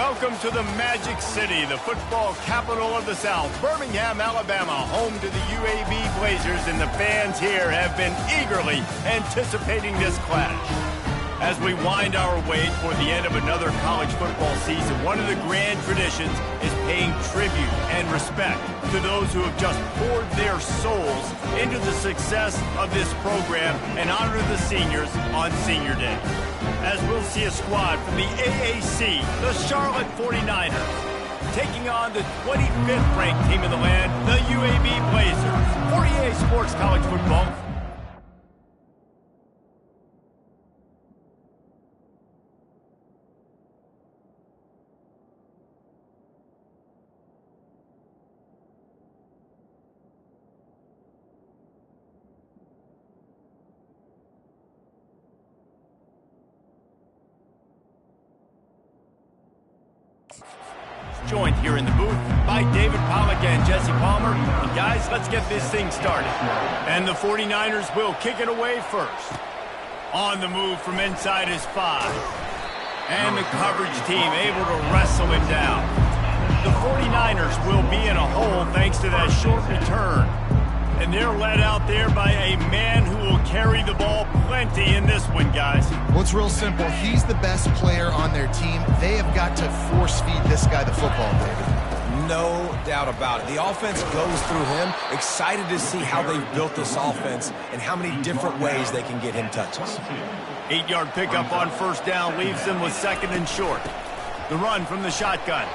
Welcome to the Magic City, the football capital of the South, Birmingham, Alabama, home to the UAB Blazers, and the fans here have been eagerly anticipating this clash. As we wind our way toward the end of another college football season, one of the grand traditions is paying tribute and respect to those who have just poured their souls into the success of this program and honor the seniors on Senior Day. As we'll see a squad from the AAC, the Charlotte 49ers, taking on the 25th ranked team in the land, the UAB Blazers. For EA Sports College Football. Joined here in the booth by David Pollack and Jesse Palmer. And guys, let's get this thing started. And the 49ers will kick it away first. On the move from inside his 5. And the coverage team able to wrestle him down. The 49ers will be in a hole thanks to that short return. And they're led out there by a man who will carry the ball plenty in this one, guys. Well, it's real simple. He's the best player on their team. They have got to force-feed this guy the football, David. No doubt about it. The offense goes through him. Excited to see how they've built this offense and how many different ways they can get him touches. 8-yard pickup on first down leaves them with second and short. The run from the shotgun.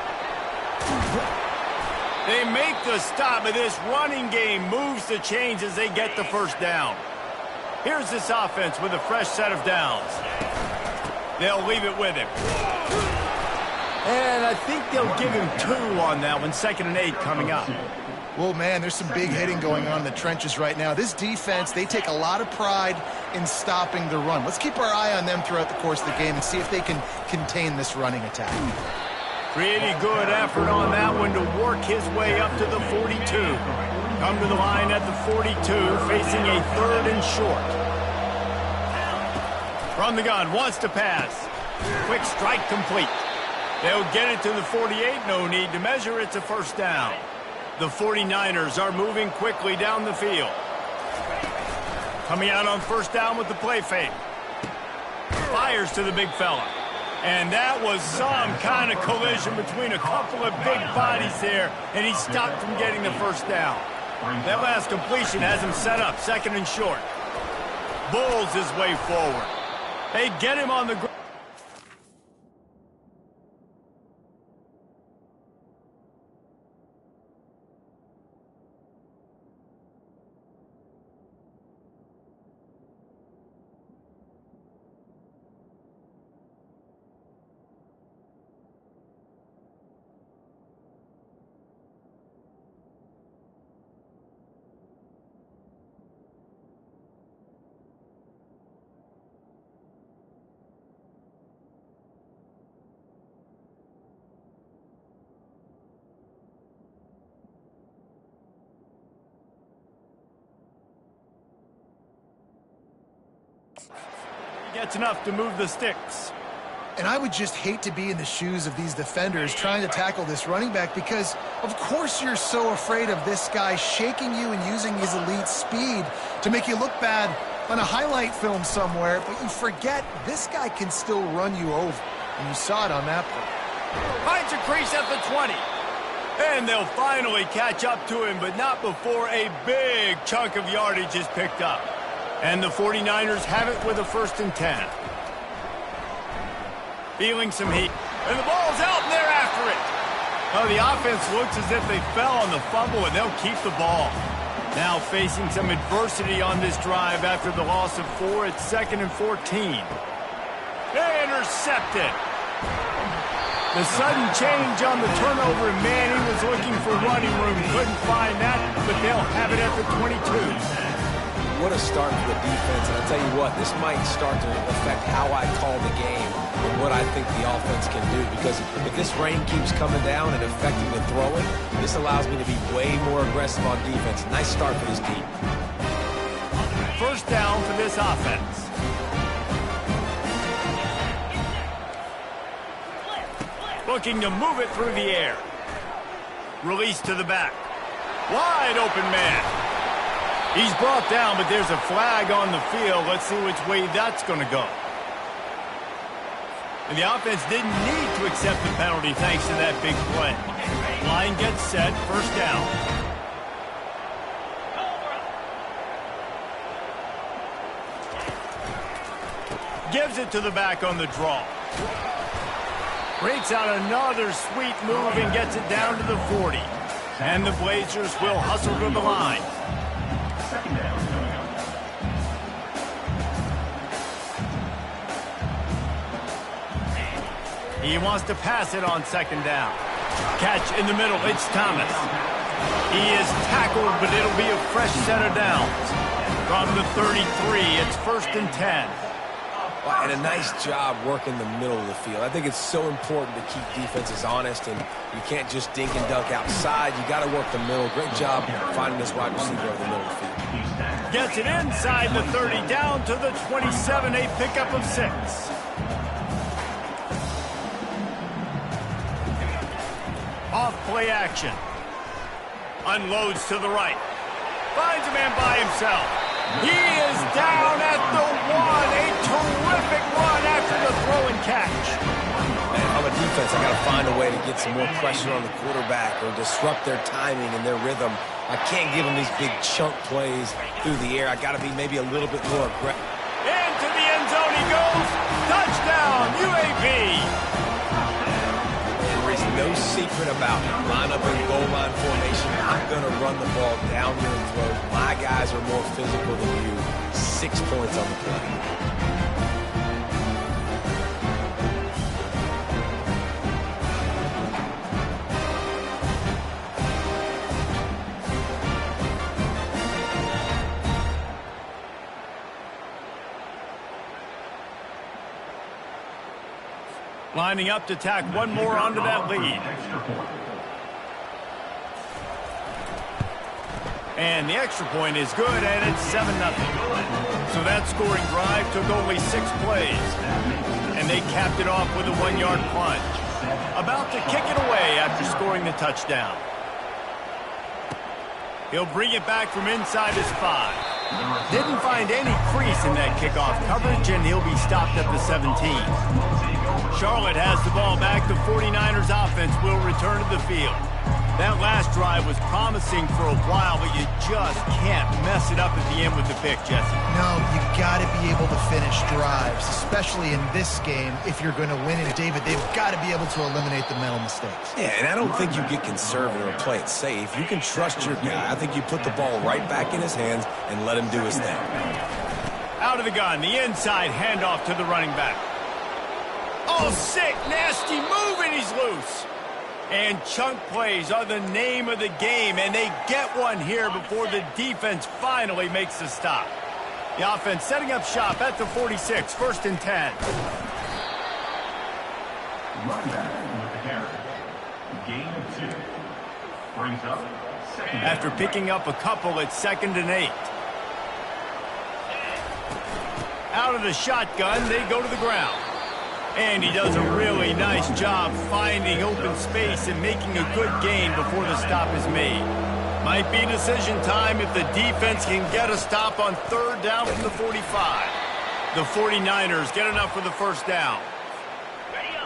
They make the stop, but this running game moves the chains as they get the first down. Here's this offense with a fresh set of downs. They'll leave it with him. And I think they'll give him 2 on that one. 2nd and 8 coming up. Well, man, there's some big hitting going on in the trenches right now. This defense, they take a lot of pride in stopping the run. Let's keep our eye on them throughout the course of the game and see if they can contain this running attack. Pretty good effort on that one to work his way up to the 42. Come to the line at the 42, facing a 3rd and short. From the gun, wants to pass. Quick strike complete. They'll get it to the 48, no need to measure, it's a first down. The 49ers are moving quickly down the field. Coming out on first down with the play fake. Fires to the big fella. And that was some kind of collision between a couple of big bodies there, and he stopped from getting the first down. That last completion has him set up, 2nd and short. Bulls his way forward. They get him on the ground. Gets enough to move the sticks. And I would just hate to be in the shoes of these defenders trying to tackle this running back because, of course, you're so afraid of this guy shaking you and using his elite speed to make you look bad on a highlight film somewhere, but you forget this guy can still run you over. And you saw it on that play. Finds a crease at the 20. And they'll finally catch up to him, but not before a big chunk of yardage is picked up. And the 49ers have it with a 1st and 10. Feeling some heat. And the ball's out, and they're after it. Oh, the offense looks as if they fell on the fumble, and they'll keep the ball. Now facing some adversity on this drive after the loss of 4 at 2nd and 14. They intercept it. The sudden change on the turnover, and man, he was looking for running room. Couldn't find that, but they'll have it at the 22. What a start for the defense, and I'll tell you what, this might start to affect how I call the game and what I think the offense can do, because if this rain keeps coming down and affecting the throwing, this allows me to be way more aggressive on defense. Nice start for this team. First down for this offense. Looking to move it through the air. Release to the back. Wide open man. He's brought down, but there's a flag on the field. Let's see which way that's going to go. And the offense didn't need to accept the penalty thanks to that big play. Line gets set, first down. Gives it to the back on the draw. Breaks out another sweet move and gets it down to the 40. And the Blazers will hustle to the line. Second down coming up. He wants to pass it on second down. Catch in the middle, it's Thomas. He is tackled, but it'll be a fresh set of downs. From the 33, it's first and 10. And a nice job working the middle of the field. I think it's so important to keep defenses honest, and you can't just dink and dunk outside. You got to work the middle. Great job finding this wide receiver over the middle of the field. Gets it inside the 30, down to the 27, a pickup of 6. Off play action. Unloads to the right. Finds a man by himself. He is down at the 1. A terrific run after the throw and catch. Man, I'm a defense. I got to find a way to get some more pressure on the quarterback or disrupt their timing and their rhythm. I can't give them these big chunk plays through the air. I got to be maybe a little bit more aggressive. Into the end zone he goes. Touchdown, UAB. There is no secret about it. Line up in goal line formation. I'm going to run the ball down your throat. My guys are more physical than you. 6 points on the play. Lining up to tack one more onto that lead. And the extra point is good, and it's 7-0. So that scoring drive took only 6 plays. And they capped it off with a 1-yard plunge. About to kick it away after scoring the touchdown. He'll bring it back from inside his 5. Didn't find any crease in that kickoff coverage, and he'll be stopped at the 17. Charlotte has the ball back. The 49ers offense will return to the field. That last drive was promising for a while, but you just can't mess it up at the end with the pick, Jesse. No, you got to be able to finish drives, especially in this game. If you're going to win it, David, they've got to be able to eliminate the mental mistakes. Yeah, and I don't think you get conservative or play it safe. You can trust your guy. I think you put the ball right back in his hands and let him do his thing. Out of the gun, the inside handoff to the running back. Oh, sick, nasty move, and he's loose. And chunk plays are the name of the game, and they get one here before the defense finally makes the stop. The offense setting up shop at the 46, first and 10. Run back with the carry. Gain of 2. Brings up second. After picking up a couple, it's 2nd and 8. Out of the shotgun, they go to the ground. And he does a really nice job finding open space and making a good gain before the stop is made. Might be decision time if the defense can get a stop on 3rd down from the 45. The 49ers get enough for the first down.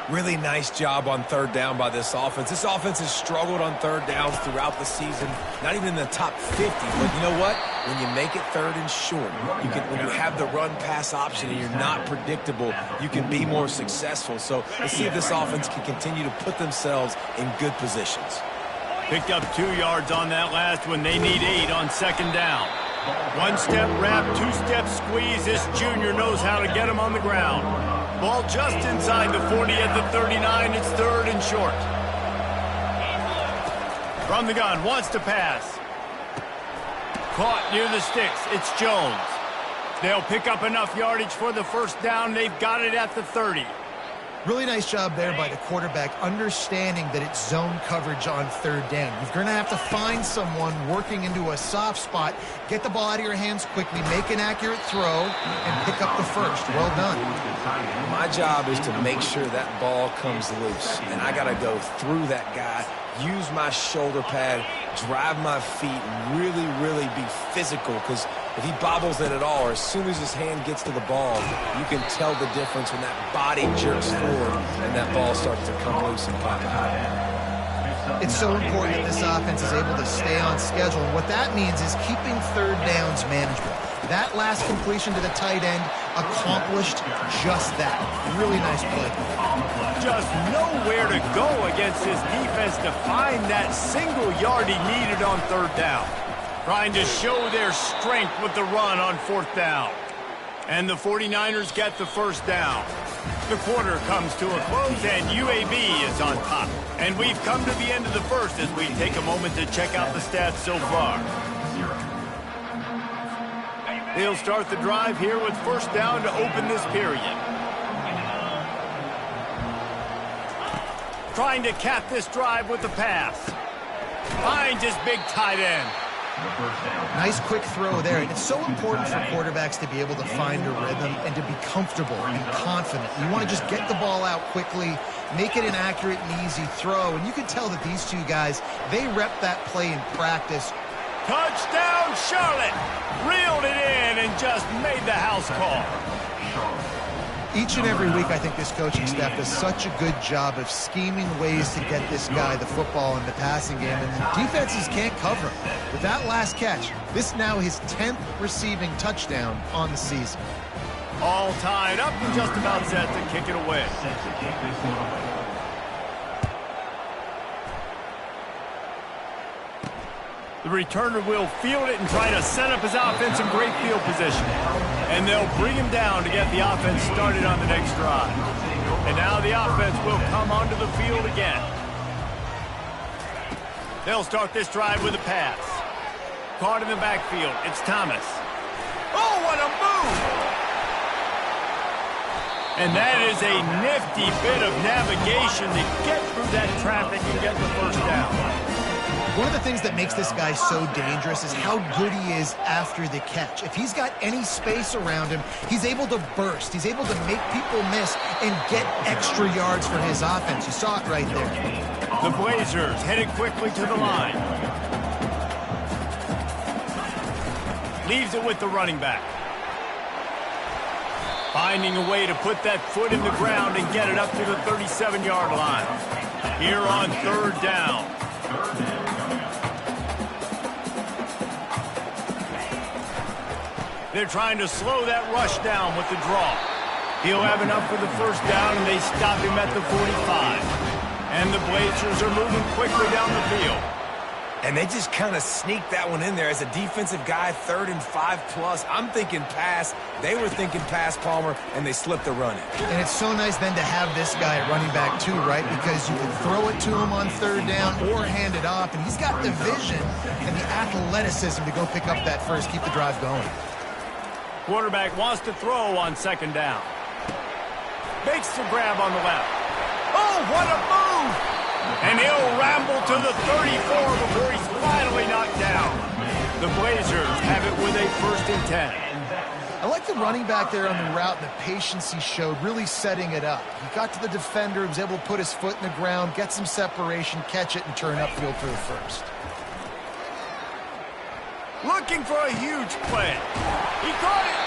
Really nice job on 3rd down by this offense. This offense has struggled on 3rd downs throughout the season, not even in the top 50. But you know what? When you make it 3rd and short, when you have the run-pass option and you're not predictable, you can be more successful. So let's see if this offense can continue to put themselves in good positions. Picked up 2 yards on that last one. They need 8 on 2nd down. 1-step wrap, 2-step squeeze. This junior knows how to get him on the ground. Ball just inside the 40 at the 39. It's 3rd and short. From the gun, wants to pass. Caught near the sticks. It's Jones. They'll pick up enough yardage for the first down. They've got it at the 30. Really nice job there by the quarterback, understanding that it's zone coverage on third down. You're going to have to find someone working into a soft spot, get the ball out of your hands quickly, make an accurate throw, and pick up the first. Well done. My job is to make sure that ball comes loose, and I got to go through that guy, use my shoulder pad, drive my feet, and really be physical, because if he bobbles it at all, or as soon as his hand gets to the ball, you can tell the difference when that body jerks forward and that ball starts to come loose and pop out. It's so important that this offense is able to stay on schedule, and what that means is keeping third downs manageable. That last completion to the tight end accomplished just that. Really nice play. Just nowhere to go against this defense to find that single yard he needed on third down. Trying to show their strength with the run on fourth down. And the 49ers get the first down. The quarter comes to a close and UAB is on top. And we've come to the end of the first as we take a moment to check out the stats so far. They'll start the drive here with first down to open this period. Trying to cap this drive with the pass. Finds his big tight end. Nice quick throw there. And it's so important for quarterbacks to be able to find a rhythm and to be comfortable and confident. You want to just get the ball out quickly, make it an accurate and easy throw. And you can tell that these two guys, they rep that play in practice. Touchdown, Charlotte! Reeled it in and just made the house call. Each and every week, I think this coaching staff does such a good job of scheming ways to get this guy the football in the passing game, and the defenses can't cover him. With that last catch, this now his 10th receiving touchdown on the season. All tied up and just about set to kick it away. The returner will field it and try to set up his offense in great field position. And they'll bring him down to get the offense started on the next drive. And now the offense will come onto the field again. They'll start this drive with a pass. Caught in the backfield. It's Thomas. Oh, what a move! And that is a nifty bit of navigation to get through that traffic and get the first down. One of the things that makes this guy so dangerous is how good he is after the catch. If he's got any space around him, he's able to burst. He's able to make people miss and get extra yards for his offense. You saw it right there. The Blazers headed quickly to the line. Leaves it with the running back. Finding a way to put that foot in the ground and get it up to the 37-yard line. Here on third down. They're trying to slow that rush down with the draw. He'll have enough for the first down, and they stop him at the 45. And the Blazers are moving quickly down the field. And they just kind of sneaked that one in there as a defensive guy, 3rd and 5+. I'm thinking pass. They were thinking pass, Palmer, and they slipped the run in. And it's so nice then to have this guy at running back too, right? Because you can throw it to him on third down or hand it off. And he's got the vision and the athleticism to go pick up that first, keep the drive going. Quarterback wants to throw on second down. Makes the grab on the left. Oh, what a move! And he'll ramble to the 34 before he's finally knocked down. The Blazers have it with a 1st and 10. I like the running back there on the route and the patience he showed, really setting it up. He got to the defender, was able to put his foot in the ground, get some separation, catch it, and turn upfield for the first. Looking for a huge play. He caught it.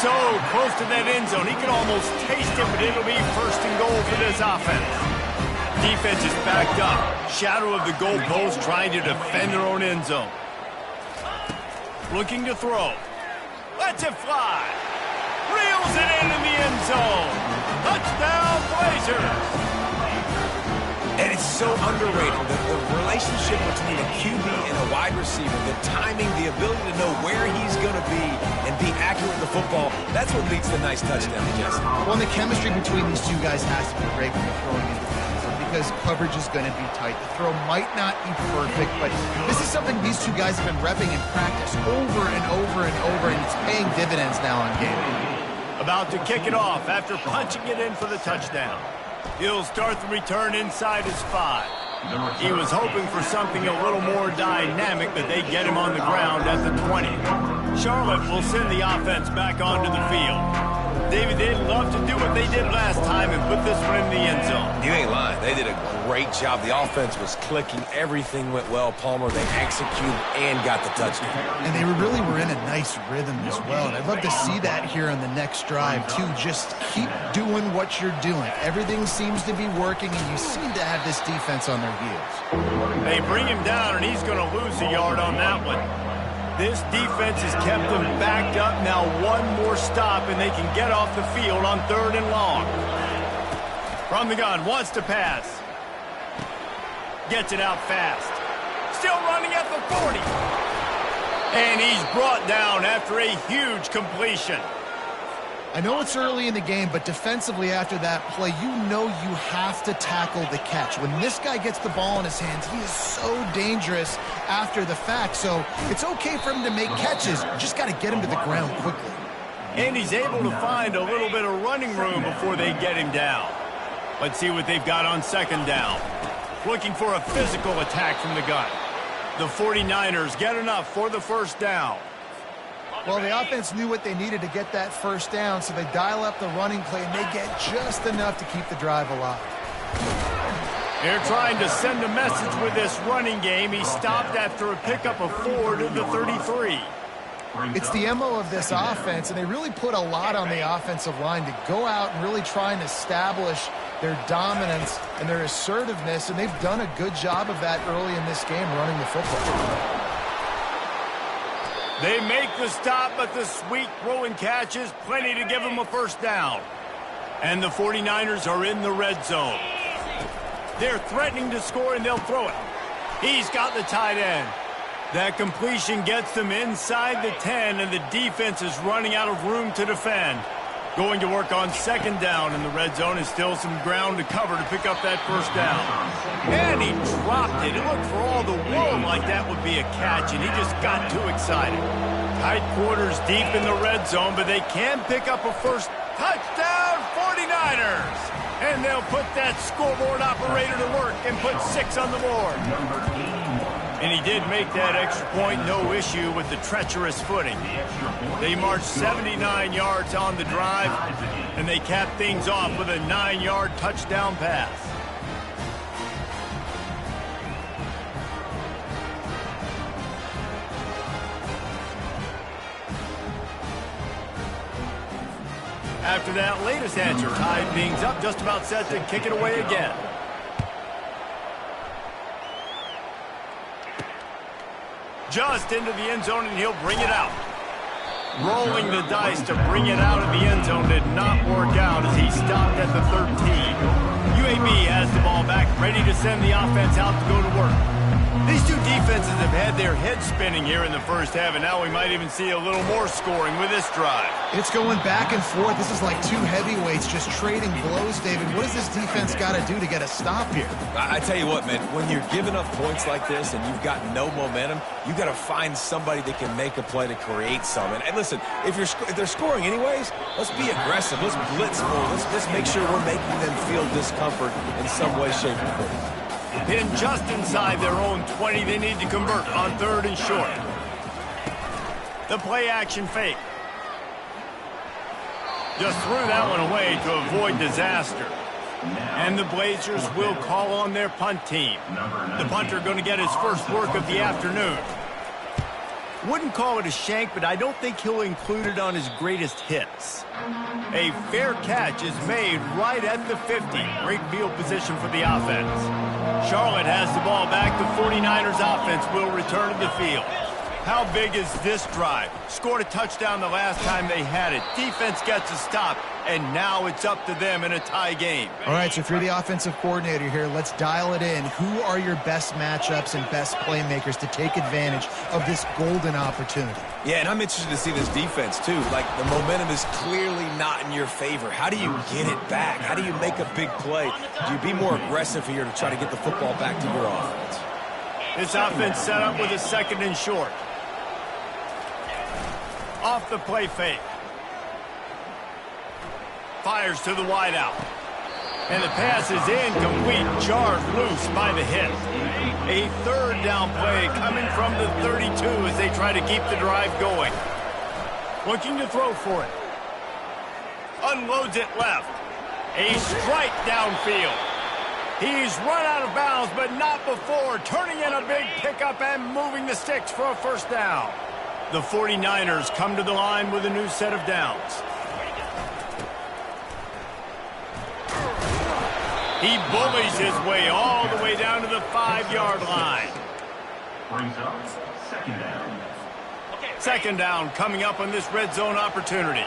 So close to that end zone, he can almost taste it, but it'll be 1st and goal for this offense. Defense is backed up. Shadow of the goalpost trying to defend their own end zone. Looking to throw. Lets it fly. Reels it into the end zone. Touchdown, Blazers. And it's so underrated, the relationship between a QB and a wide receiver, the timing, the ability to know where he's going to be and be accurate with the football, that's what leads to nice touchdowns, Jesse. Well, and the chemistry between these two guys has to be great when you're throwing into the end zone because coverage is going to be tight. The throw might not be perfect, but this is something these two guys have been repping in practice over and over and over, and it's paying dividends now on game day. About to kick it off after punching it in for the touchdown. He'll start the return inside his 5. He was hoping for something a little more dynamic, but they get him on the ground at the 20. Charlotte will send the offense back onto the field. David, they'd love to do what they did last time and put this one in the end zone. You ain't lying. They did a great job. The offense was clicking. Everything went well. Palmer, they executed and got the touchdown. And they really were in a nice rhythm as well. And I'd love to see that here on the next drive, too. Just keep doing what you're doing. Everything seems to be working, and you seem to have this defense on their heels. They bring him down, and he's going to lose a yard on that one. This defense has kept them backed up. Now one more stop, and they can get off the field on 3rd and long. From the gun, wants to pass. Gets it out fast. Still running at the 40. And he's brought down after a huge completion. I know it's early in the game, but defensively after that play, you know you have to tackle the catch. When this guy gets the ball in his hands, he is so dangerous after the fact. So it's okay for him to make catches. You just got to get him to the ground quickly. And he's able to find a little bit of running room before they get him down. Let's see what they've got on 2nd down. Looking for a physical attack from the gun. The 49ers get enough for the 1st down. Well, the offense knew what they needed to get that 1st down, so they dial up the running play, and they get just enough to keep the drive alive. They're trying to send a message with this running game. He stopped after a pickup of 4 to the 33. It's the MO of this offense, and they really put a lot on the offensive line to go out and really try and establish their dominance and their assertiveness, and they've done a good job of that early in this game running the football. They make the stop, but the sweet throw and catch is plenty to give them a 1st down. And the 49ers are in the red zone. They're threatening to score, and they'll throw it. He's got the tight end. That completion gets them inside the 10, and the defense is running out of room to defend. Going to work on 2nd down, and the red zone is still some ground to cover to pick up that 1st down. And he dropped it. It looked for all the world like that would be a catch, and he just got too excited. Tight quarters deep in the red zone, but they can pick up a 1st touchdown, 49ers. And they'll put that scoreboard operator to work and put 6 on the board. And he did make that extra point, no issue with the treacherous footing. They marched 79 yards on the drive, and they capped things off with a 9-yard touchdown pass. After that latest answer, tied things up, just about set to kick it away again. Just into the end zone, and he'll bring it out. Rolling the dice to bring it out of the end zone did not work out as he stopped at the 13. UAB has the ball back, ready to send the offense out to go to work. These two defenses have had their heads spinning here in the 1st half, and now we might even see a little more scoring with this drive. It's going back and forth. This is like two heavyweights just trading blows, David. What does this defense got to do to get a stop here? I tell you what, man, when you're giving up points like this and you've got no momentum, you got to find somebody that can make a play to create some. And listen, if they're scoring anyways, let's be aggressive. Let's blitz more. Let's make sure we're making them feel discomfort in some way, shape, or form. Pinned just inside their own 20, they need to convert on 3rd and short. The play action fake. Just threw that one away to avoid disaster. And the Blazers will call on their punt team. The punter going to get his first work of the afternoon. Wouldn't call it a shank, but I don't think he'll include it on his greatest hits. A fair catch is made right at the 50. Great field position for the offense. Charlotte has the ball back. The 49ers offense will return to the field. How big is this drive? Scored a touchdown the last time they had it. Defense gets a stop, and now it's up to them in a tie game. All right, so if you're the offensive coordinator here, let's dial it in. Who are your best matchups and best playmakers to take advantage of this golden opportunity? Yeah, and I'm interested to see this defense, too. Like, the momentum is clearly not in your favor. How do you get it back? How do you make a big play? Do you be more aggressive here to try to get the football back to your offense? This offense set up with a 2nd and short. Off the play fake. Fires to the wideout. And the pass is incomplete, jarred loose by the hit. A third down play coming from the 32 as they try to keep the drive going. Looking to throw for it. Unloads it left. A strike downfield. He's run out of bounds, but not before. Turning in a big pickup and moving the sticks for a first down. The 49ers come to the line with a new set of downs. He bullies his way all the way down to the 5-yard line. Brings up second down. Second down coming up on this red zone opportunity.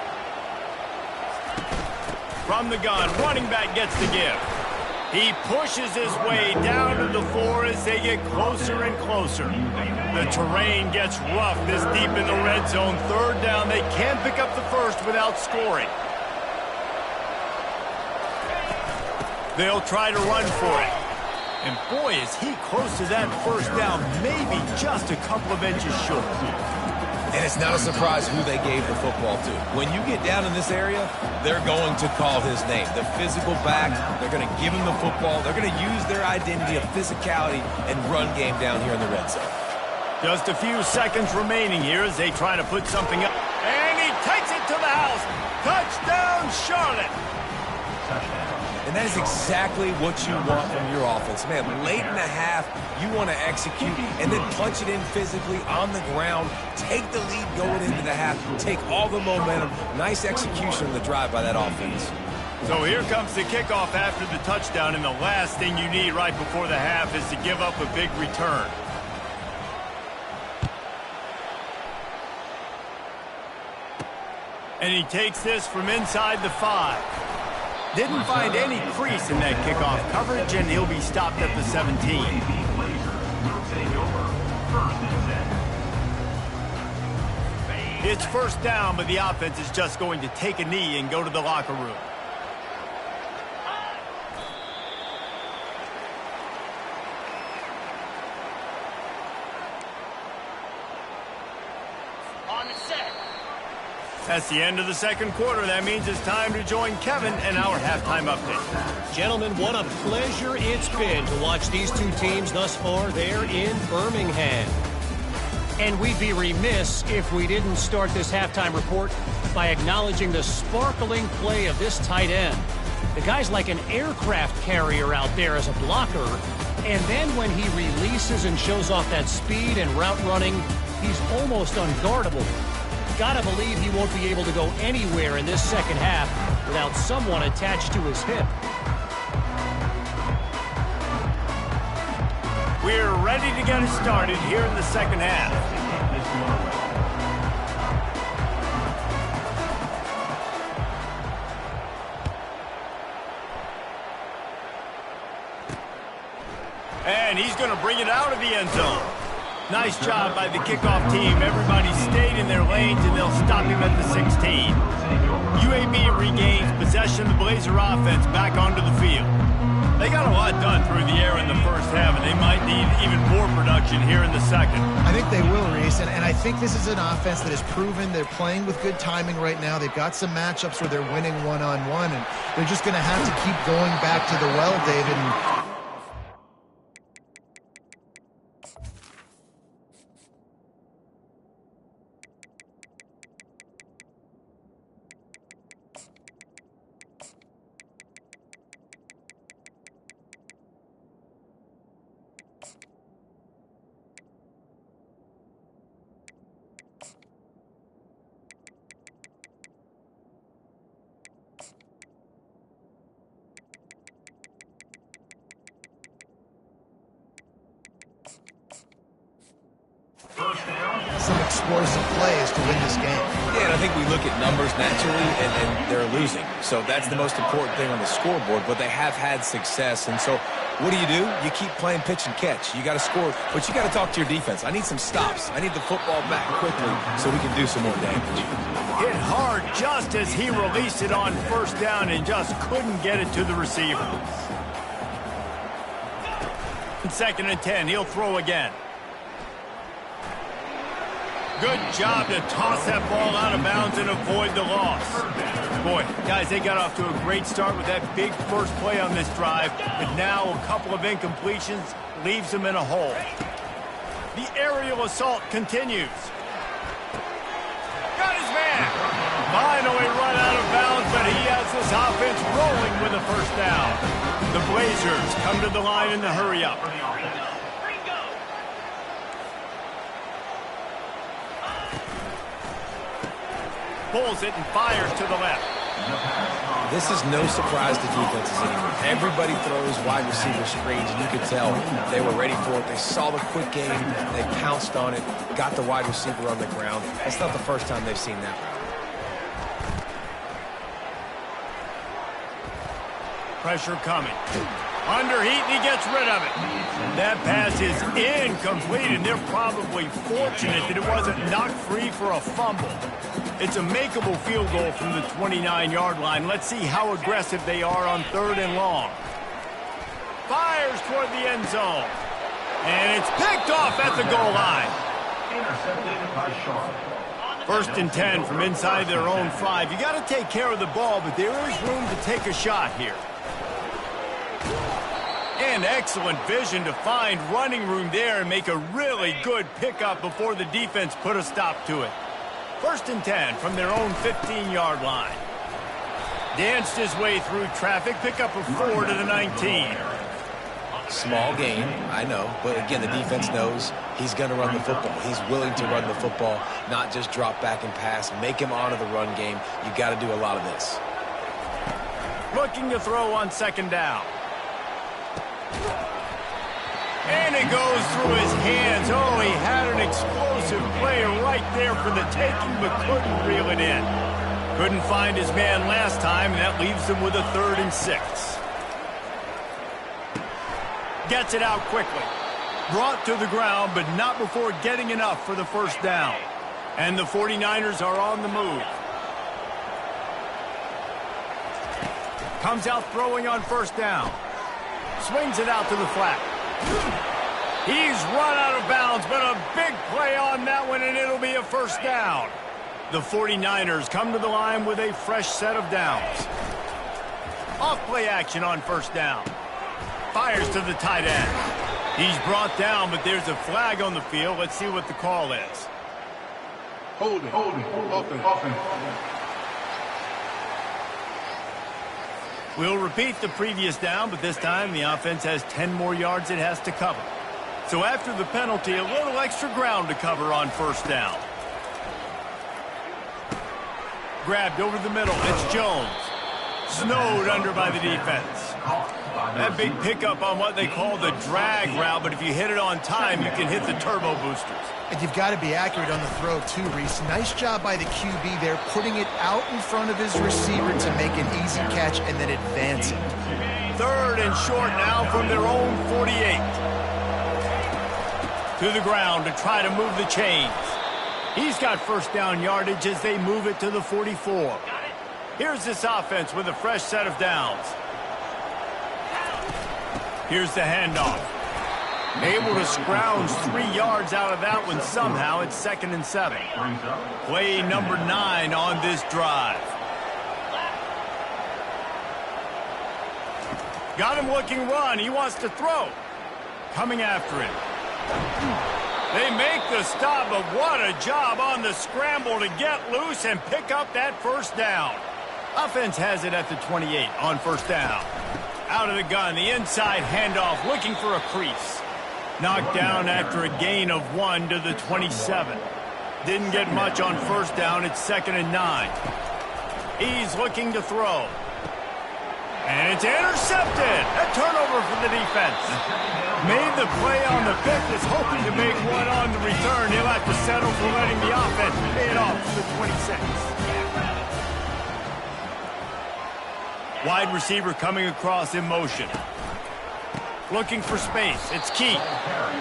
From the gun, running back gets the give. He pushes his way down to the 4 as they get closer and closer. The terrain gets rough this deep in the red zone. Third down, they can't pick up the first without scoring. They'll try to run for it. And boy, is he close to that first down, maybe just a couple of inches short. And it's not a surprise who they gave the football to. When you get down in this area, they're going to call his name. The physical back, they're going to give him the football. They're going to use their identity of physicality and run game down here in the red zone. Just a few seconds remaining here as they try to put something up. And he takes it to the house. Touchdown, Charlotte. Touchdown. And that is exactly what you want from your offense. Man, late in the half, you want to execute and then punch it in physically on the ground. Take the lead going into the half. Take all the momentum. Nice execution on the drive by that offense. So here comes the kickoff after the touchdown, and the last thing you need right before the half is to give up a big return. And he takes this from inside the 5. Didn't find any crease in that kickoff coverage, and he'll be stopped at the 17. It's first down, but the offense is just going to take a knee and go to the locker room. That's the end of the second quarter. That means it's time to join Kevin in our halftime update. Gentlemen, what a pleasure it's been to watch these two teams thus far there in Birmingham. And we'd be remiss if we didn't start this halftime report by acknowledging the sparkling play of this tight end. The guy's like an aircraft carrier out there as a blocker. And then when he releases and shows off that speed and route running, he's almost unguardable. Gotta believe he won't be able to go anywhere in this second half without someone attached to his hip. We're ready to get it started here in the second half. And he's going to bring it out of the end zone. Nice job by the kickoff team. Everybody stayed in their lanes, and they'll stop him at the 16. UAB regains possession of the Blazer offense back onto the field. They got a lot done through the air in the first half, and they might need even more production here in the second. I think they will, Reese, and I think this is an offense that has proven they're playing with good timing right now. They've got some matchups where they're winning one-on-one, and they're just going to have to keep going back to the well, David. And some explosive plays to win this game. Yeah, and I think we look at numbers naturally, and they're losing. So that's the most important thing on the scoreboard, but they have had success. And so what do? You keep playing pitch and catch. You got to score, but you got to talk to your defense. I need some stops. I need the football back quickly so we can do some more damage. Hit hard just as he released it on first down and just couldn't get it to the receiver. Second and 10, he'll throw again. Good job to toss that ball out of bounds and avoid the loss. Boy, guys, they got off to a great start with that big first play on this drive, but now a couple of incompletions leaves them in a hole. The aerial assault continues. Got his man. Finally run out of bounds, but he has this offense rolling with a first down. The Blazers come to the line in the hurry-up. Pulls it and fires to the left. This is no surprise to defenses anymore. Everybody throws wide receiver screens, and you could tell they were ready for it. They saw the quick game, they pounced on it, got the wide receiver on the ground. That's not the first time they've seen that. Pressure coming. Under heat, and he gets rid of it. That pass is incomplete, and they're probably fortunate that it wasn't knocked free for a fumble. It's a makeable field goal from the 29-yard line. Let's see how aggressive they are on 3rd and long. Fires toward the end zone. And it's picked off at the goal line. Intercepted by Sharp. 1st and 10 from inside their own 5. You got to take care of the ball, but there is room to take a shot here. And excellent vision to find running room there and make a really good pickup before the defense put a stop to it. 1st and 10 from their own 15-yard line. Danced his way through traffic, pickup of 4 to the 19. Small gain, I know, but again, the defense knows he's going to run the football. He's willing to run the football, not just drop back and pass, make him honor the run game. You got to do a lot of this. Looking to throw on 2nd down. And it goes through his hands. Oh, he had an explosive play right there for the taking, but couldn't reel it in. Couldn't find his man last time, and that leaves him with a 3rd and 6. Gets it out quickly. Brought to the ground, but not before getting enough for the 1st down. And the 49ers are on the move. Comes out throwing on 1st down. Swings it out to the flat. He's run out of bounds, but a big play on that one, and it'll be a 1st down. The 49ers come to the line with a fresh set of downs. Off-play action on 1st down. Fires to the tight end. He's brought down, but there's a flag on the field. Let's see what the call is. Holding. Offense. We'll repeat the previous down, but this time the offense has 10 more yards it has to cover. So after the penalty, a little extra ground to cover on 1st down. Grabbed over the middle. It's Jones. Snowed under by the defense. That big pickup on what they call the drag route, but if you hit it on time, you can hit the turbo boosters. And you've got to be accurate on the throw, too, Reese. Nice job by the QB there, putting it out in front of his receiver to make an easy catch and then advance it. 3rd and short now from their own 48. To the ground to try to move the chains. He's got 1st down yardage as they move it to the 44. Here's this offense with a fresh set of downs. Here's the handoff. Able to scrounge 3 yards out of that one somehow. It's 2nd and 7. Play number 9 on this drive. Got him looking run. He wants to throw. Coming after him. They make the stop, but what a job on the scramble to get loose and pick up that 1st down. Offense has it at the 28 on 1st down. Out of the gun, the inside handoff, looking for a crease. Knocked down after a gain of 1 to the 27. Didn't get much on 1st down. It's 2nd and 9. He's looking to throw. And it's intercepted. A turnover for the defense. Made the play on the 5th, is hoping to make one on the return. He'll have to settle for letting the offense pay it off to the 26. Wide receiver coming across in motion. Looking for space. It's Keith.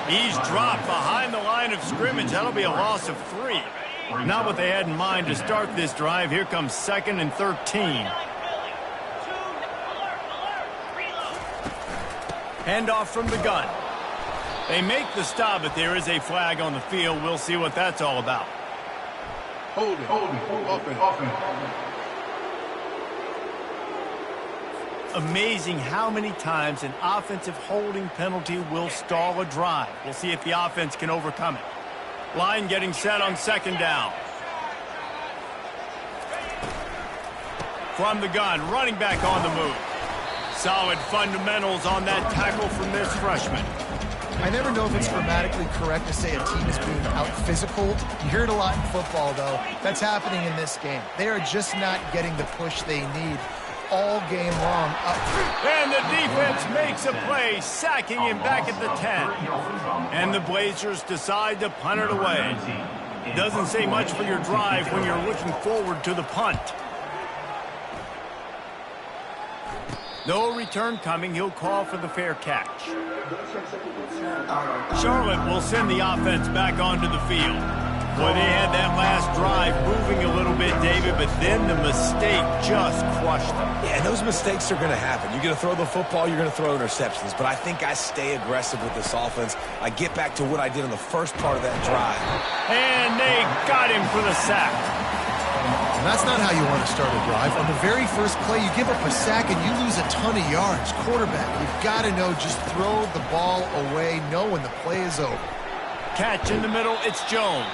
He's dropped behind the line of scrimmage. That'll be a loss of 3. Not what they had in mind to start this drive. Here comes 2nd and 13. Handoff from the gun. They make the stop, but there is a flag on the field. We'll see what that's all about. Holding. Offense. Amazing how many times an offensive holding penalty will stall a drive. We'll see if the offense can overcome it. Line getting set on second down. From the gun, running back on the move. Solid fundamentals on that tackle from this freshman. I never know if it's grammatically correct to say a team is being out-physicaled. You hear it a lot in football, though. That's happening in this game. They are just not getting the push they need all game long. And the defense makes a play, sacking him back at the 10. And the Blazers decide to punt it away. Doesn't say much for your drive when you're looking forward to the punt. No return coming. He'll call for the fair catch. Charlotte will send the offense back onto the field. Boy, they had that last drive moving a little bit, David, but then the mistake just crushed them. Yeah, those mistakes are going to happen. You're going to throw the football, you're going to throw interceptions. But I think I stay aggressive with this offense. I get back to what I did in the first part of that drive. And they got him for the sack. And that's not how you want to start a drive. On the very first play, you give up a sack and you lose a ton of yards. Quarterback, you've got to know, just throw the ball away, know when the play is over. Catch in the middle, it's Jones.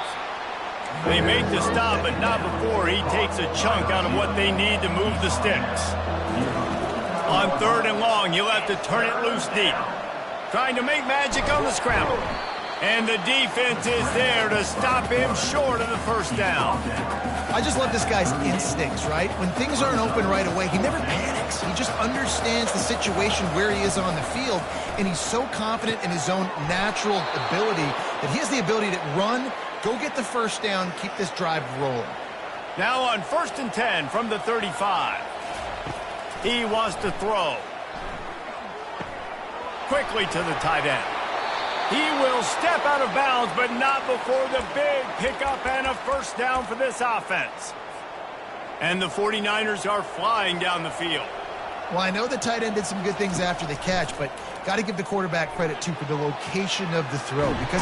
They make the stop, but not before he takes a chunk out of what they need to move the sticks. On third and long, he'll have to turn it loose deep. Trying to make magic on the scramble. And the defense is there to stop him short of the first down. I just love this guy's instincts, right? When things aren't open right away, he never panics. He just understands the situation where he is on the field, and he's so confident in his own natural ability that he has the ability to run, go get the first down, keep this drive rolling. Now on 1st and 10 from the 35. He wants to throw. Quickly to the tight end. He will step out of bounds, but not before the big pickup and a first down for this offense. And the 49ers are flying down the field. Well, I know the tight end did some good things after the catch, but got to give the quarterback credit, too, for the location of the throw. Because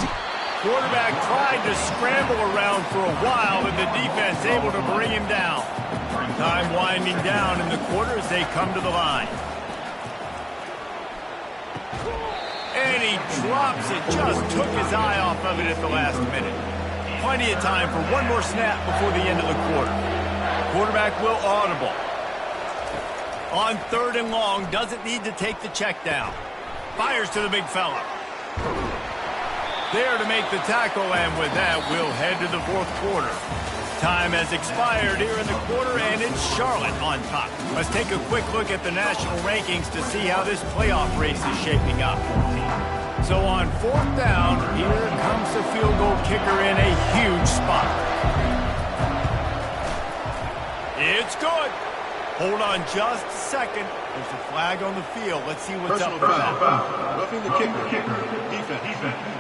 quarterback tried to scramble around for a while, and the defense able to bring him down. Time winding down in the quarter as they come to the line. And he drops it, just took his eye off of it at the last minute. Plenty of time for one more snap before the end of the quarter. Quarterback will audible. On third and long, doesn't need to take the check down. Fires to the big fella. There to make the tackle, and with that, we'll head to the fourth quarter. Time has expired here in the quarter, and it's Charlotte on top. Let's take a quick look at the national rankings to see how this playoff race is shaping up. So on fourth down, here comes the field goal kicker in a huge spot. It's good. Hold on just a second. There's a flag on the field. Let's see what's up with that. Roughing the kicker. Defense.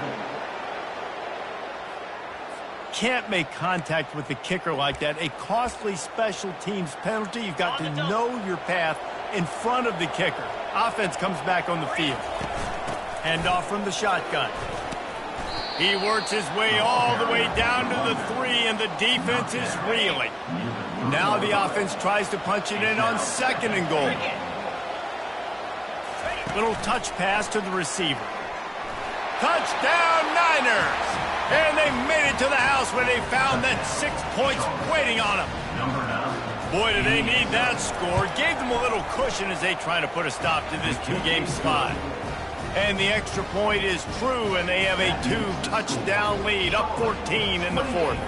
Can't make contact with the kicker like that. A costly special teams penalty. You've got to know your path in front of the kicker. Offense comes back on the field. Handoff from the shotgun. He works his way all the way down to the 3, and the defense is reeling. Now the offense tries to punch it in on second and goal. Little touch pass to the receiver. Touchdown, Niners! And they made it to the house where they found that 6 points waiting on them. Boy, do they need that score. Gave them a little cushion as they try to put a stop to this two-game slide. And the extra point is true, and they have a 2-touchdown lead, up 14 in the fourth.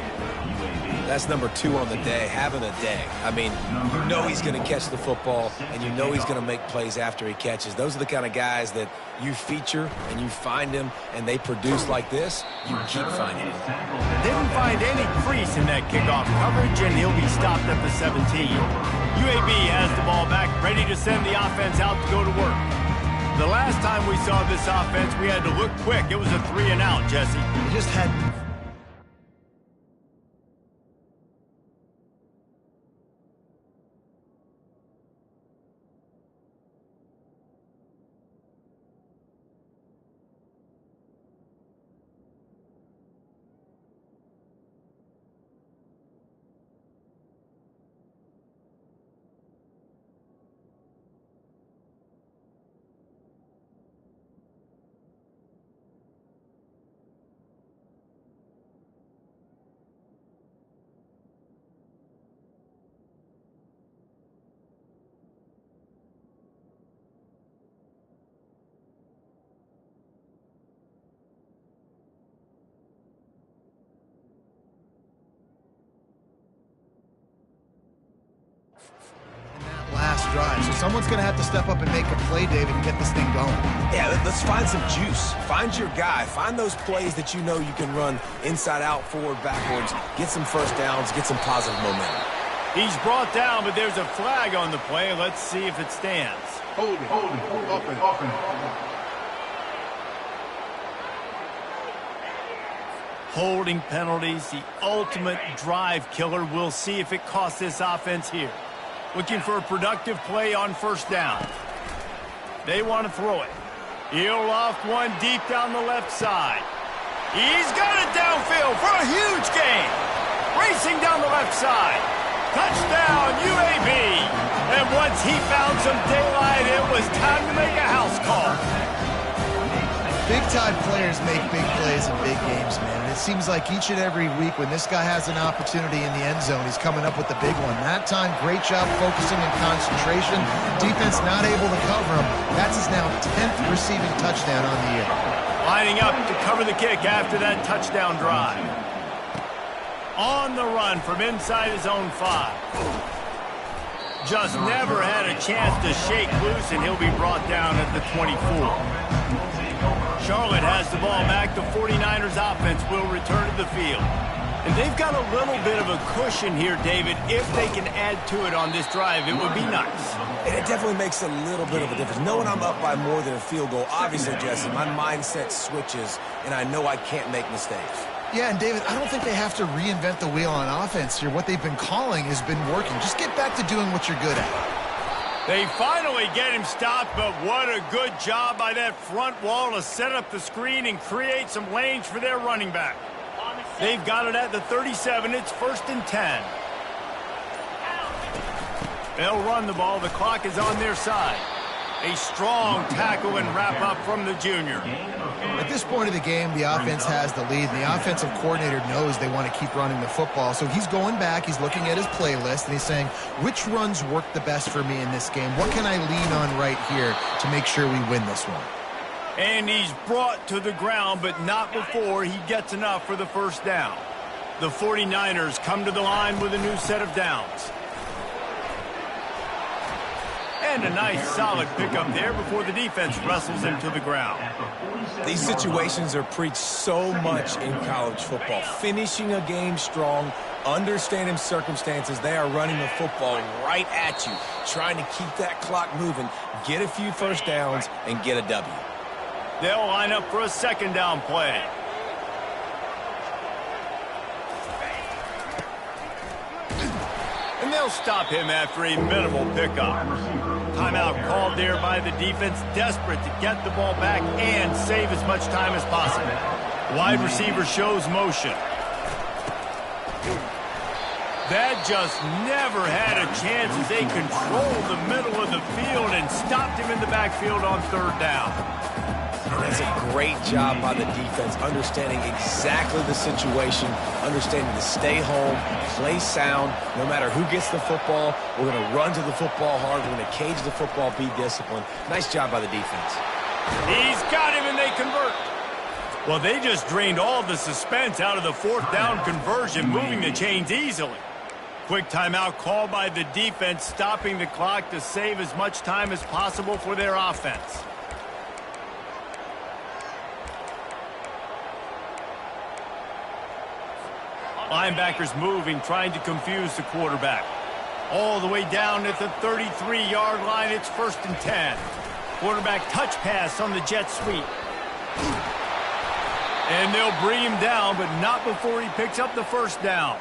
That's number 2 on the day, having a day. I mean, you know he's going to catch the football, and you know he's going to make plays after he catches. Those are the kind of guys that you feature, and you find him, and they produce like this, you keep finding him. Didn't find any crease in that kickoff coverage, and he'll be stopped at the 17. UAB has the ball back, ready to send the offense out to go to work. The last time we saw this offense, we had to look quick. It was a 3-and-out, Jesse. they just had drive. So someone's going to have to step up and make a play, David, and get this thing going. Yeah, let's find some juice. Find your guy. Find those plays that you know you can run inside out, forward, backwards. Get some first downs. Get some positive momentum. He's brought down, but there's a flag on the play. Let's see if it stands. Holding, offense. Holding penalties, the ultimate drive killer. We'll see if it costs this offense here. Looking for a productive play on first down. They want to throw it. He'll loft one deep down the left side. He's got it downfield for a huge gain. Racing down the left side. Touchdown, UAB. And once he found some daylight, it was time to make a house call. Big-time players make big plays in big games, man. And it seems like each and every week when this guy has an opportunity in the end zone, he's coming up with the big one. That time, great job focusing and concentration. Defense not able to cover him. That's his now 10th receiving touchdown on the year. Lining up to cover the kick after that touchdown drive. On the run from inside his own 5. Just never had a chance to shake loose, and he'll be brought down at the 24. Charlotte has the ball back. The 49ers offense will return to the field. And they've got a little bit of a cushion here, David. If they can add to it on this drive, it would be nice. And it definitely makes a little bit of a difference. Knowing I'm up by more than a field goal, obviously, Jesse, my mindset switches, and I know I can't make mistakes. Yeah, and David, I don't think they have to reinvent the wheel on offense here. What they've been calling has been working. Just get back to doing what you're good at. They finally get him stopped, but what a good job by that front wall to set up the screen and create some lanes for their running back. They've got it at the 37. It's 1st and 10. They'll run the ball. The clock is on their side. A strong tackle and wrap up from the junior. At this point of the game, the offense has the lead, and the offensive coordinator knows they want to keep running the football. So he's going back, he's looking at his playlist, and he's saying, which runs work the best for me in this game? What can I lean on right here to make sure we win this one? And he's brought to the ground, but not before he gets enough for the first down. The 49ers come to the line with a new set of downs. And a nice solid pickup there before the defense wrestles him to the ground. These situations are preached so much in college football. Finishing a game strong, understanding circumstances. They are running the football right at you, trying to keep that clock moving, get a few first downs, and get a W. They'll line up for a second down play. And they'll stop him after a minimal pickup. Timeout called there by the defense, desperate to get the ball back and save as much time as possible. Wide receiver shows motion. That just never had a chance as they controlled the middle of the field and stopped him in the backfield on 3rd down. And that's a great job by the defense, understanding exactly the situation, understanding to stay home, play sound. No matter who gets the football, we're going to run to the football hard. We're going to cage the football, be disciplined. Nice job by the defense. He's got him, and they convert. Well, they just drained all the suspense out of the 4th down conversion, moving the chains easily. Quick timeout called by the defense, stopping the clock to save as much time as possible for their offense. Linebackers moving, trying to confuse the quarterback. All the way down at the 33-yard line, it's 1st and 10. Quarterback touch pass on the jet sweep. And they'll bring him down, but not before he picks up the first down.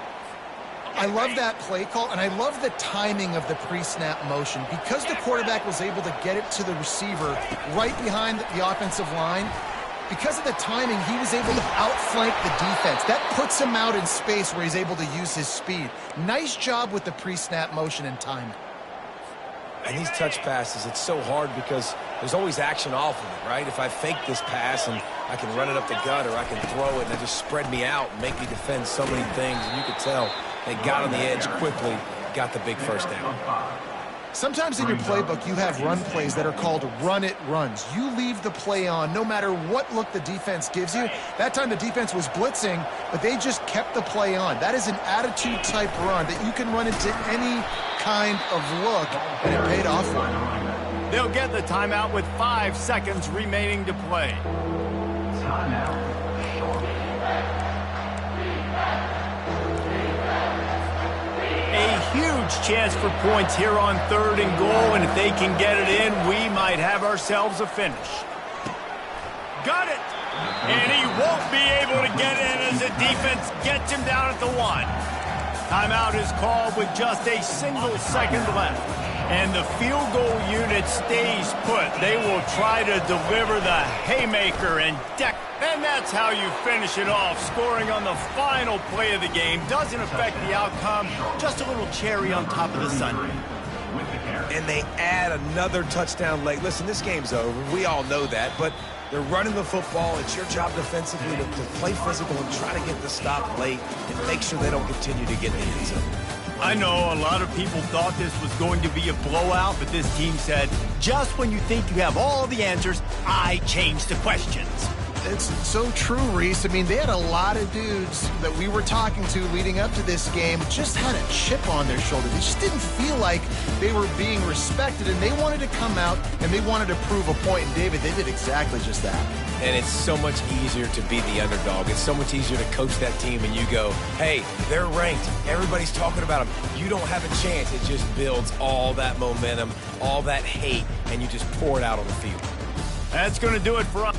I love that play call, and I love the timing of the pre-snap motion. Because the quarterback was able to get it to the receiver right behind the offensive line, because of the timing, he was able to outflank the defense. That puts him out in space where he's able to use his speed. Nice job with the pre-snap motion and timing. And these touch passes, it's so hard because there's always action off of it, right? If I fake this pass and I can run it up the gut or I can throw it and it just spread me out and make me defend so many things, and you could tell they got on the edge quickly, got the big first down. Sometimes in your playbook, you have run plays that are called run-it runs. You leave the play on no matter what look the defense gives you. That time the defense was blitzing, but they just kept the play on. That is an attitude-type run that you can run into any kind of look, and it paid off for him. They'll get the timeout with 5 seconds remaining to play. Timeout. A huge chance for points here on 3rd and goal, and if they can get it in, we might have ourselves a finish. Got it! And he won't be able to get in as the defense gets him down at the 1. Timeout is called with just a single second left. And the field goal unit stays put. They will try to deliver the haymaker and deck. And that's how you finish it off. Scoring on the final play of the game doesn't affect the outcome. Just a little cherry on top of the sundae. And they add another touchdown late. Listen, this game's over. We all know that. But they're running the football. It's your job defensively to play physical and try to get the stop late and make sure they don't continue to get in the end zone. I know a lot of people thought this was going to be a blowout, but this team said, just when you think you have all the answers, I change the questions. It's so true, Reese. I mean, they had a lot of dudes that we were talking to leading up to this game just had a chip on their shoulder. They just didn't feel like they were being respected, and they wanted to come out and they wanted to prove a point. And, David, they did exactly just that. And it's so much easier to be the underdog. It's so much easier to coach that team and you go, hey, they're ranked. Everybody's talking about them. You don't have a chance. It just builds all that momentum, all that hate, and you just pour it out on the field. That's going to do it for us.